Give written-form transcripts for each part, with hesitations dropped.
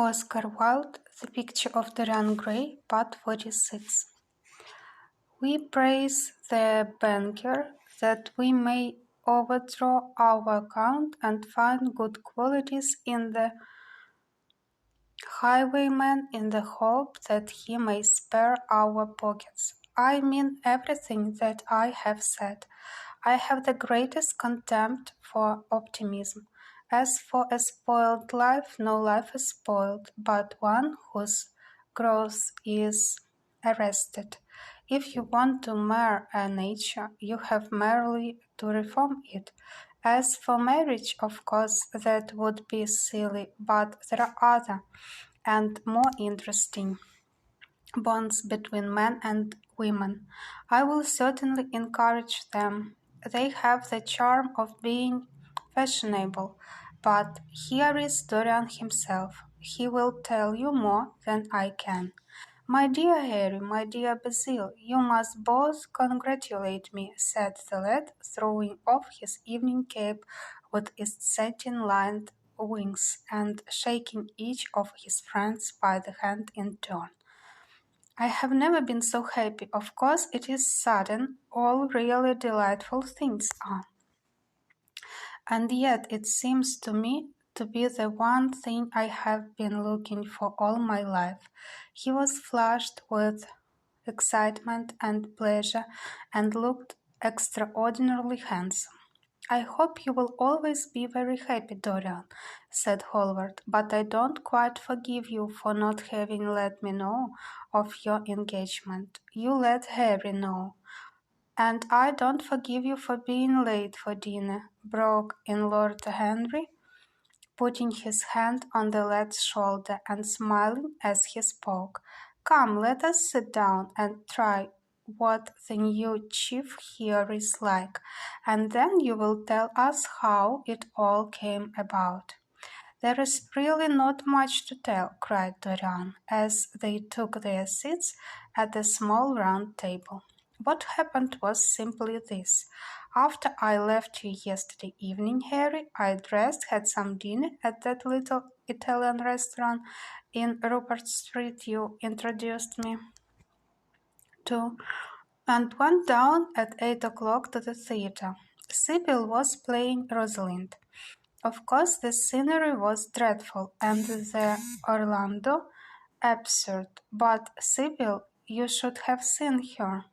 Oscar Wilde, The Picture of Dorian Gray, Part 46. We praise the banker that we may overdraw our account and find good qualities in the highwayman in the hope that he may spare our pockets. I mean everything that I have said. I have the greatest contempt for optimism. As for a spoiled life, no life is spoiled, but one whose growth is arrested. If you want to mar a nature, you have merely to reform it. As for marriage, of course, that would be silly, but there are other and more interesting bonds between men and women. I will certainly encourage them. They have the charm of being fashionable. But here is Dorian himself. He will tell you more than I can. My dear Harry, my dear Basil, you must both congratulate me, said the lad, throwing off his evening cape with its satin-lined wings and shaking each of his friends by the hand in turn. I have never been so happy. Of course, it is sudden. All really delightful things are. And yet it seems to me to be the one thing I have been looking for all my life. He was flushed with excitement and pleasure and looked extraordinarily handsome. I hope you will always be very happy, Dorian, said Hallward, but I don't quite forgive you for not having let me know of your engagement. You let Harry know. And I don't forgive you for being late for dinner, broke in Lord Henry, putting his hand on the lad's shoulder and smiling as he spoke. Come, let us sit down and try what the new chief here is like, and then you will tell us how it all came about. There is really not much to tell, cried Dorian, as they took their seats at the small round table. What happened was simply this. After I left you yesterday evening, Harry, I dressed, had some dinner at that little Italian restaurant in Rupert Street you introduced me to, and went down at 8 o'clock to the theatre. Sybil was playing Rosalind. Of course, the scenery was dreadful, and the Orlando absurd, but Sybil, you should have seen her.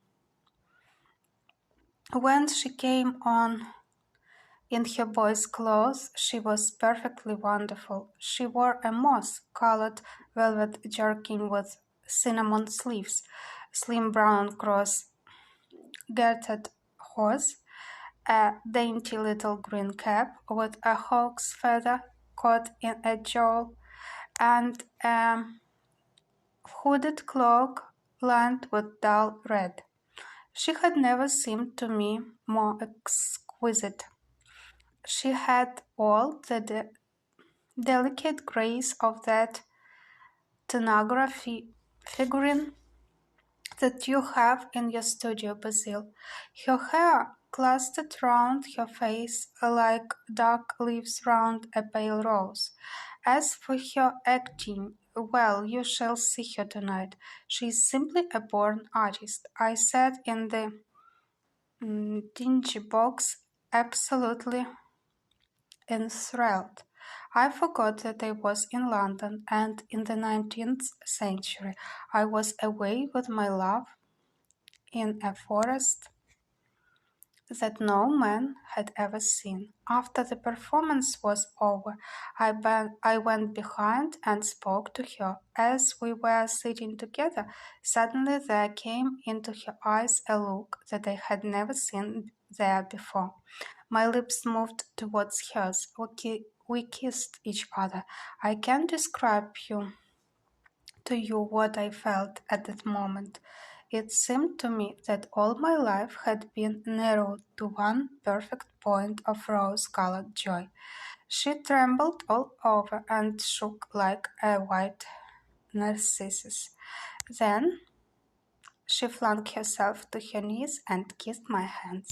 When she came on in her boy's clothes, she was perfectly wonderful. She wore a moss-colored velvet jerkin with cinnamon sleeves, slim brown cross-gartered hose, a dainty little green cap with a hawk's feather caught in a jewel, and a hooded cloak lined with dull red. She had never seemed to me more exquisite. She had all the delicate grace of that stenography figurine that you have in your studio, Basil. Her hair clustered round her face like dark leaves round a pale rose. As for her acting, well, you shall see her tonight. She is simply a born artist. I sat in the dingy box, absolutely enthralled. I forgot that I was in London, and in the 19th century. I was away with my love in a forest that no man had ever seen. After the performance was over, I went behind and spoke to her. As we were sitting together, suddenly there came into her eyes a look that I had never seen there before. My lips moved towards hers. We kissed each other. I can't describe to you what I felt at that moment. It seemed to me that all my life had been narrowed to one perfect point of rose-colored joy. She trembled all over and shook like a white narcissus. Then she flung herself to her knees and kissed my hands.